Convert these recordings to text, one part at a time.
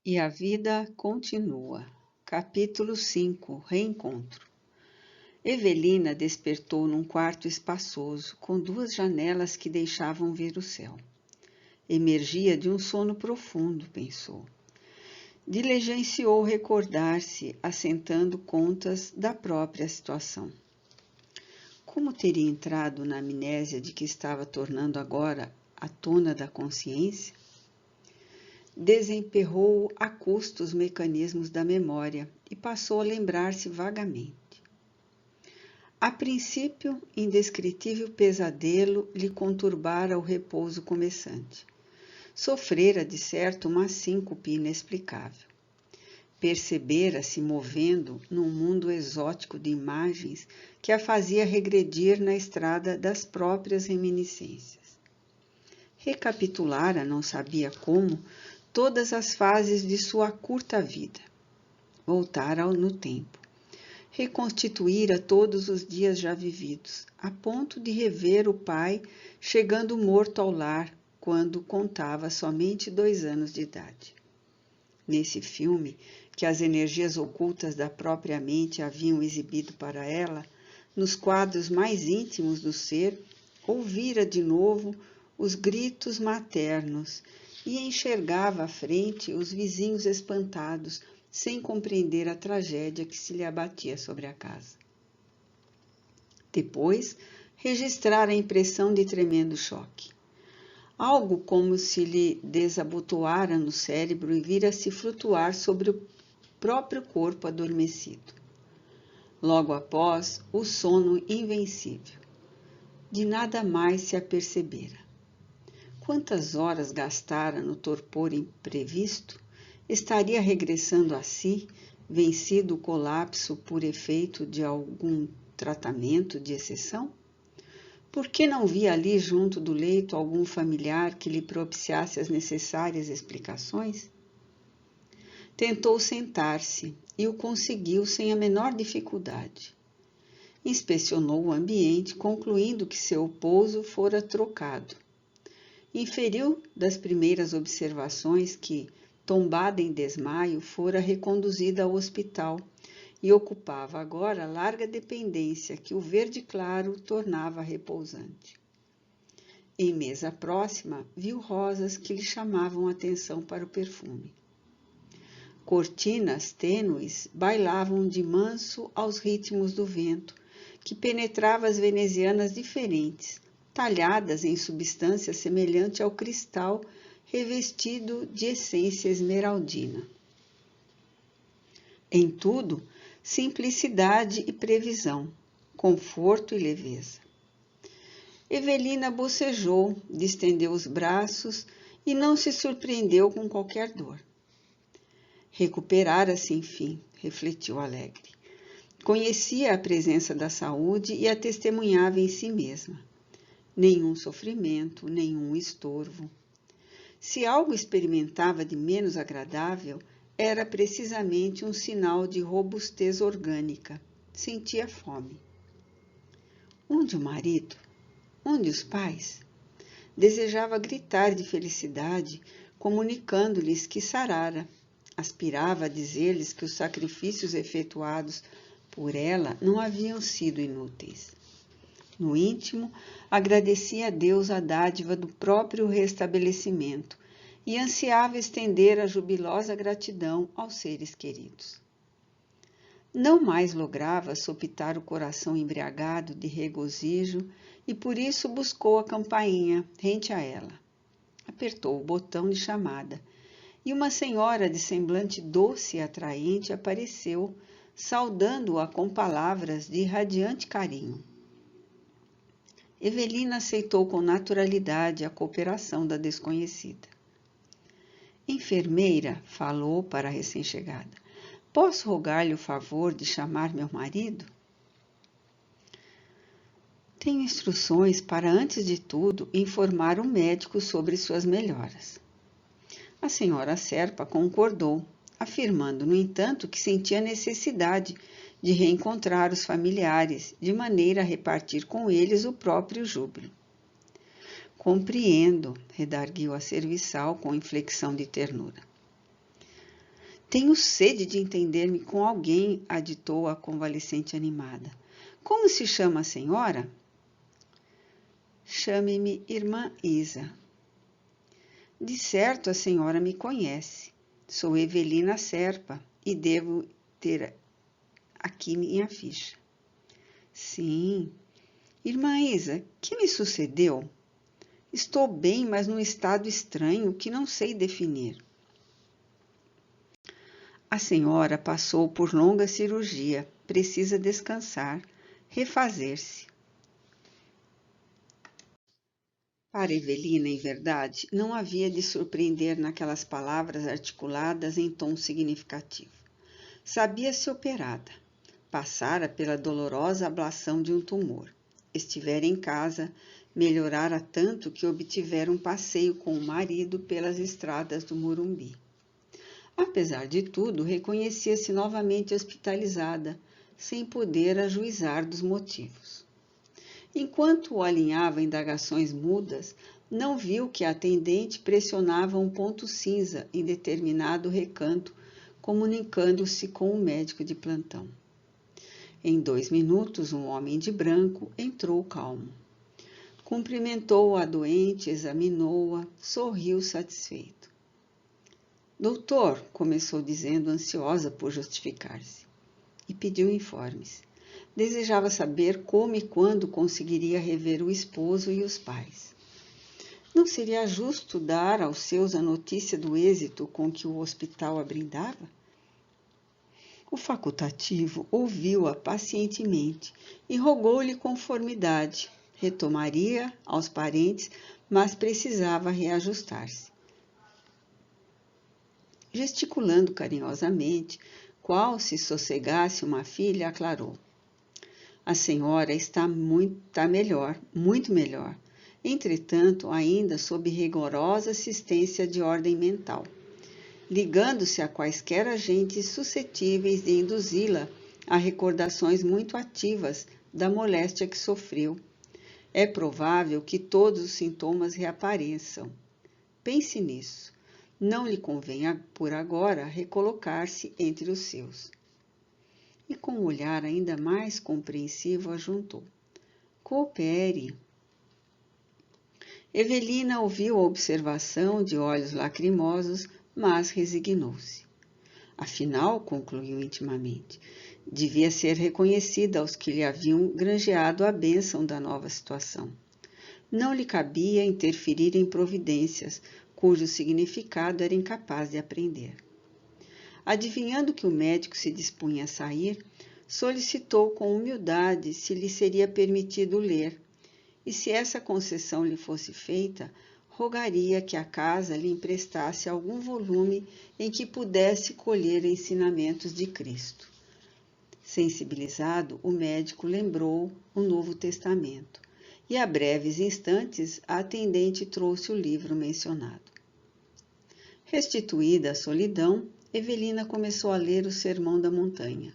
E a vida continua. Capítulo 5. Reencontro. Evelina despertou num quarto espaçoso, com duas janelas que deixavam ver o céu. Emergia de um sono profundo, pensou. Diligenciou recordar-se, assentando contas da própria situação. Como teria entrado na amnésia de que estava tornando agora a tona da consciência? Desemperrou a custo os mecanismos da memória e passou a lembrar-se vagamente. A princípio, indescritível pesadelo lhe conturbara o repouso começante. Sofrera, de certo, uma síncope inexplicável. Percebera-se movendo num mundo exótico de imagens que a fazia regredir na estrada das próprias reminiscências. Recapitulara, não sabia como, todas as fases de sua curta vida. Voltara no tempo. Reconstituíra todos os dias já vividos, a ponto de rever o pai chegando morto ao lar quando contava somente 2 anos de idade. Nesse filme, que as energias ocultas da própria mente haviam exibido para ela, nos quadros mais íntimos do ser, ouvira de novo os gritos maternos e enxergava à frente os vizinhos espantados, sem compreender a tragédia que se lhe abatia sobre a casa. Depois, registrara a impressão de tremendo choque. Algo como se lhe desabotoara no cérebro e vira-se flutuar sobre o próprio corpo adormecido. Logo após, o sono invencível. De nada mais se apercebera. Quantas horas gastara no torpor imprevisto? Estaria regressando a si, vencido o colapso por efeito de algum tratamento de exceção? Por que não via ali junto do leito algum familiar que lhe propiciasse as necessárias explicações? Tentou sentar-se e o conseguiu sem a menor dificuldade. Inspecionou o ambiente, concluindo que seu pouso fora trocado. Inferiu das primeiras observações que, tombada em desmaio, fora reconduzida ao hospital e ocupava agora larga dependência que o verde claro tornava repousante. Em mesa próxima, viu rosas que lhe chamavam a atenção para o perfume. Cortinas tênues bailavam de manso aos ritmos do vento, que penetrava as venezianas diferentes, talhadas em substância semelhante ao cristal revestido de essência esmeraldina. Em tudo, simplicidade e previsão, conforto e leveza. Evelina bocejou, distendeu os braços e não se surpreendeu com qualquer dor. Recuperara-se, enfim, refletiu alegre. Conhecia a presença da saúde e a testemunhava em si mesma. Nenhum sofrimento, nenhum estorvo. Se algo experimentava de menos agradável, era precisamente um sinal de robustez orgânica. Sentia fome. Onde o marido? Onde os pais? Desejava gritar de felicidade, comunicando-lhes que sarara. Aspirava a dizer-lhes que os sacrifícios efetuados por ela não haviam sido inúteis. No íntimo, agradecia a Deus a dádiva do próprio restabelecimento e ansiava estender a jubilosa gratidão aos seres queridos. Não mais lograva sopitar o coração embriagado de regozijo e por isso buscou a campainha rente a ela. Apertou o botão de chamada e uma senhora de semblante doce e atraente apareceu, saudando-a com palavras de irradiante carinho. Evelina aceitou com naturalidade a cooperação da desconhecida. Enfermeira, falou para a recém-chegada, posso rogar-lhe o favor de chamar meu marido? Tenho instruções para, antes de tudo, informar o médico sobre suas melhoras. A senhora Serpa concordou, afirmando, no entanto, que sentia necessidade de reencontrar os familiares, de maneira a repartir com eles o próprio júbilo. Compreendo, redarguiu a serviçal com inflexão de ternura. Tenho sede de entender-me com alguém, aditou a convalescente animada. Como se chama a senhora? Chame-me Irmã Isa. De certo a senhora me conhece. Sou Evelina Serpa e devo ter aqui minha ficha. Sim. Irmã Isa, que me sucedeu? Estou bem, mas num estado estranho que não sei definir. A senhora passou por longa cirurgia, precisa descansar, refazer-se. Para Evelina, em verdade, não havia de surpreender naquelas palavras articuladas em tom significativo. Sabia-se operada. Passara pela dolorosa ablação de um tumor. Estivera em casa, melhorara tanto que obtivera um passeio com o marido pelas estradas do Morumbi. Apesar de tudo, reconhecia-se novamente hospitalizada, sem poder ajuizar dos motivos. Enquanto o alinhava indagações mudas, não viu que a atendente pressionava um ponto cinza em determinado recanto, comunicando-se com o médico de plantão. Em 2 minutos, um homem de branco entrou calmo. Cumprimentou a doente, examinou-a, sorriu satisfeito. Doutor, começou dizendo, ansiosa por justificar-se, e pediu informes. Desejava saber como e quando conseguiria rever o esposo e os pais. Não seria justo dar aos seus a notícia do êxito com que o hospital a brindava? O facultativo ouviu-a pacientemente e rogou-lhe conformidade. Retomaria aos parentes, mas precisava reajustar-se. Gesticulando carinhosamente, qual se sossegasse uma filha, aclarou. A senhora está melhor, muito melhor. Entretanto, ainda sob rigorosa assistência de ordem mental, ligando-se a quaisquer agentes suscetíveis de induzi-la a recordações muito ativas da moléstia que sofreu. É provável que todos os sintomas reapareçam. Pense nisso. Não lhe convém, por agora, recolocar-se entre os seus. E com um olhar ainda mais compreensivo ajuntou. Coopere. Evelina ouviu a observação de olhos lacrimosos, mas resignou-se. Afinal, concluiu intimamente, devia ser reconhecida aos que lhe haviam granjeado a bênção da nova situação. Não lhe cabia interferir em providências, cujo significado era incapaz de aprender. Adivinhando que o médico se dispunha a sair, solicitou com humildade se lhe seria permitido ler, e se essa concessão lhe fosse feita, rogaria que a casa lhe emprestasse algum volume em que pudesse colher ensinamentos de Cristo. Sensibilizado, o médico lembrou o Novo Testamento, e a breves instantes a atendente trouxe o livro mencionado. Restituída a solidão, Evelina começou a ler o Sermão da Montanha.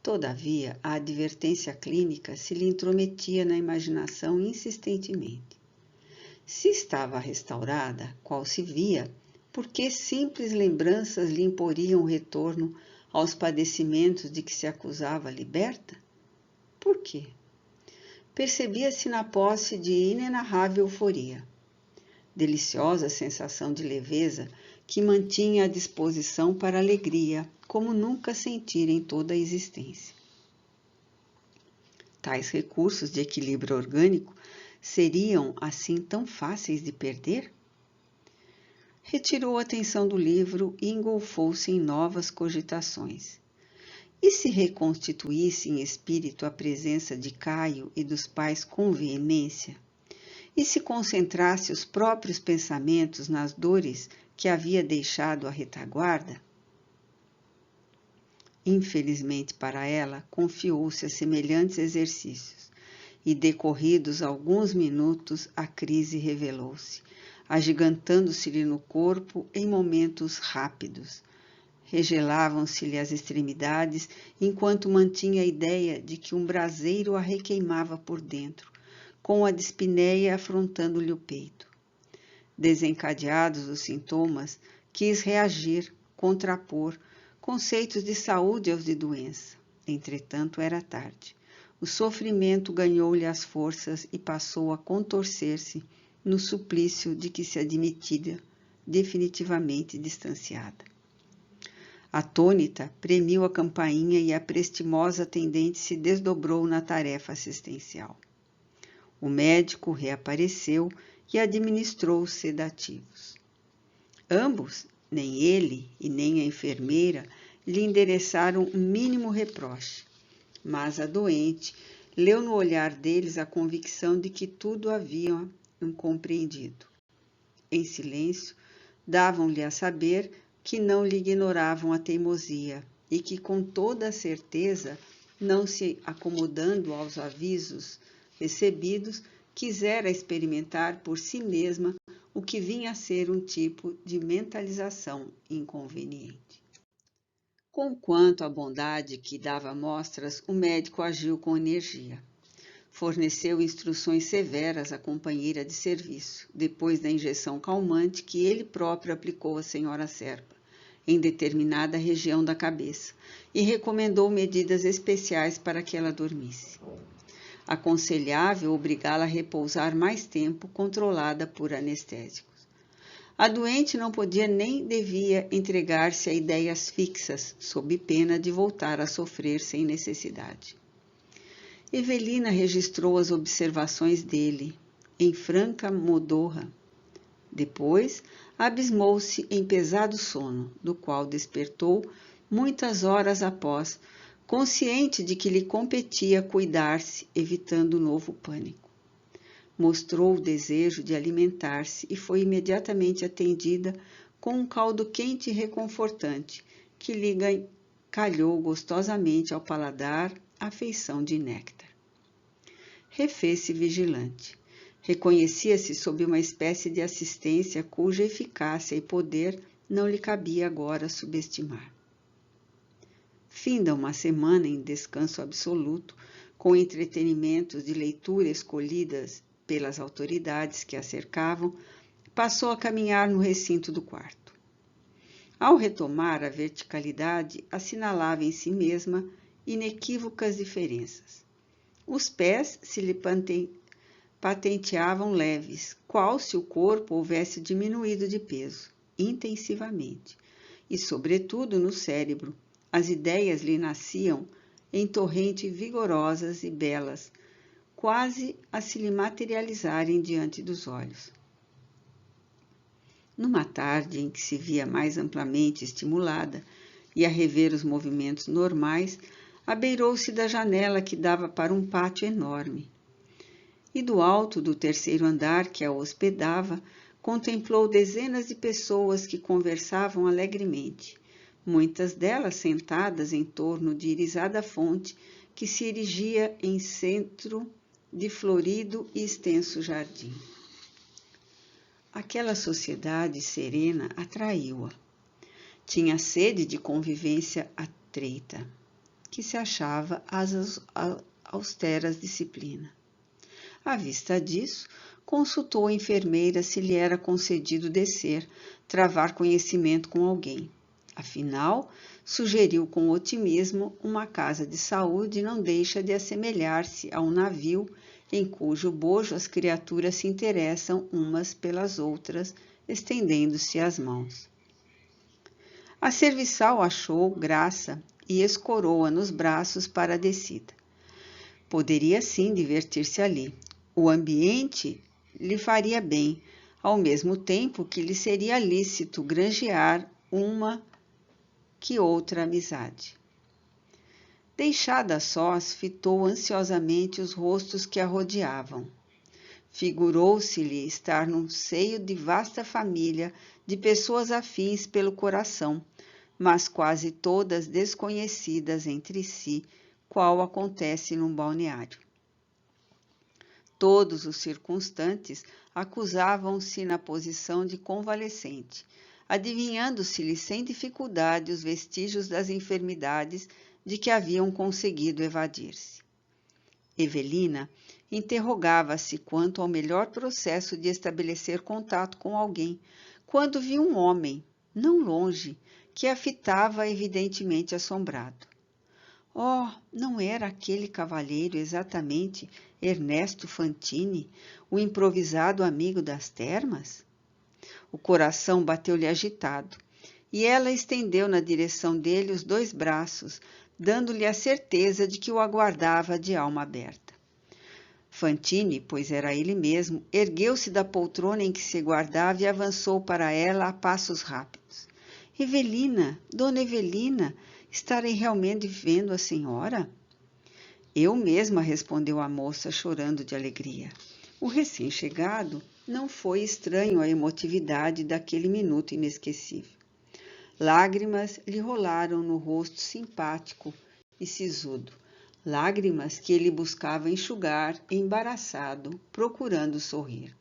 Todavia, a advertência clínica se lhe intrometia na imaginação insistentemente. Se estava restaurada, qual se via, por que simples lembranças lhe imporiam o retorno aos padecimentos de que se acusava liberta? Por quê? Percebia-se na posse de inenarrável euforia. Deliciosa sensação de leveza que mantinha a disposição para a alegria, como nunca sentira em toda a existência. Tais recursos de equilíbrio orgânico seriam assim tão fáceis de perder? Retirou a atenção do livro e engolfou-se em novas cogitações. E se reconstituísse em espírito a presença de Caio e dos pais com veemência? E se concentrasse os próprios pensamentos nas dores que havia deixado à retaguarda? Infelizmente para ela, confiou-se a semelhantes exercícios, e decorridos alguns minutos a crise revelou-se, agigantando-se-lhe no corpo em momentos rápidos. Regelavam-se-lhe as extremidades, enquanto mantinha a ideia de que um braseiro a requeimava por dentro, com a dispneia afrontando-lhe o peito. Desencadeados os sintomas, quis reagir, contrapor conceitos de saúde aos de doença. Entretanto, era tarde. O sofrimento ganhou-lhe as forças e passou a contorcer-se no suplício de que se admitira definitivamente distanciada. Atônita, premiu a campainha e a prestimosa atendente se desdobrou na tarefa assistencial. O médico reapareceu e administrou os sedativos. Ambos, nem ele e nem a enfermeira, lhe endereçaram o mínimo reproche, mas a doente leu no olhar deles a convicção de que tudo haviam compreendido. Em silêncio, davam-lhe a saber que não lhe ignoravam a teimosia e que, com toda a certeza, não se acomodando aos avisos recebidos, quisera experimentar por si mesma o que vinha a ser um tipo de mentalização inconveniente. Conquanto à bondade que dava mostras, o médico agiu com energia. Forneceu instruções severas à companheira de serviço, depois da injeção calmante que ele próprio aplicou à senhora Serpa, em determinada região da cabeça, e recomendou medidas especiais para que ela dormisse. Aconselhável obrigá-la a repousar mais tempo, controlada por anestésicos. A doente não podia nem devia entregar-se a ideias fixas, sob pena de voltar a sofrer sem necessidade. Evelina registrou as observações dele, em franca modorra. Depois, abismou-se em pesado sono, do qual despertou muitas horas após, consciente de que lhe competia cuidar-se, evitando novo pânico. Mostrou o desejo de alimentar-se e foi imediatamente atendida com um caldo quente e reconfortante, que lhe calhou gostosamente ao paladar a feição de néctar. Refez-se vigilante. Reconhecia-se sob uma espécie de assistência cuja eficácia e poder não lhe cabia agora subestimar. Finda uma semana em descanso absoluto, com entretenimentos de leitura escolhidas pelas autoridades que a cercavam, passou a caminhar no recinto do quarto. Ao retomar a verticalidade, assinalava em si mesma inequívocas diferenças. Os pés se lhe patenteavam leves, qual se o corpo houvesse diminuído de peso, intensivamente, e, sobretudo, no cérebro, as ideias lhe nasciam em torrente vigorosas e belas, quase a se lhe materializarem diante dos olhos. Numa tarde em que se via mais amplamente estimulada e a rever os movimentos normais, abeirou-se da janela que dava para um pátio enorme. E do alto do terceiro andar que a hospedava, contemplou dezenas de pessoas que conversavam alegremente, muitas delas sentadas em torno de irisada fonte que se erigia em centro de florido e extenso jardim. Aquela sociedade serena atraiu-a. Tinha sede de convivência atreita, que se achava às austeras disciplina. À vista disso, consultou a enfermeira se lhe era concedido descer, travar conhecimento com alguém. Afinal, sugeriu com otimismo, uma casa de saúde não deixa de assemelhar-se a um navio em cujo bojo as criaturas se interessam umas pelas outras, estendendo-se as mãos. A serviçal achou graça e escorou-a nos braços para a descida. Poderia sim divertir-se ali. O ambiente lhe faria bem, ao mesmo tempo que lhe seria lícito granjear uma que outra amizade. Deixada a sós, fitou ansiosamente os rostos que a rodeavam. Figurou-se-lhe estar num seio de vasta família de pessoas afins pelo coração, mas quase todas desconhecidas entre si, qual acontece num balneário. Todos os circunstantes acusavam-se na posição de convalescente, adivinhando-se-lhe sem dificuldade os vestígios das enfermidades de que haviam conseguido evadir-se. Evelina interrogava-se quanto ao melhor processo de estabelecer contato com alguém, quando viu um homem, não longe, que a fitava evidentemente assombrado. Oh, não era aquele cavalheiro exatamente Ernesto Fantini, o improvisado amigo das termas? O coração bateu-lhe agitado, e ela estendeu na direção dele os 2 braços, dando-lhe a certeza de que o aguardava de alma aberta. Fantini, pois era ele mesmo, ergueu-se da poltrona em que se guardava e avançou para ela a passos rápidos. — Evelina, Dona Evelina, estarei realmente vendo a senhora? — Eu mesma, respondeu a moça, chorando de alegria. O recém-chegado não foi estranho à emotividade daquele minuto inesquecível. Lágrimas lhe rolaram no rosto simpático e sisudo, lágrimas que ele buscava enxugar, embaraçado, procurando sorrir.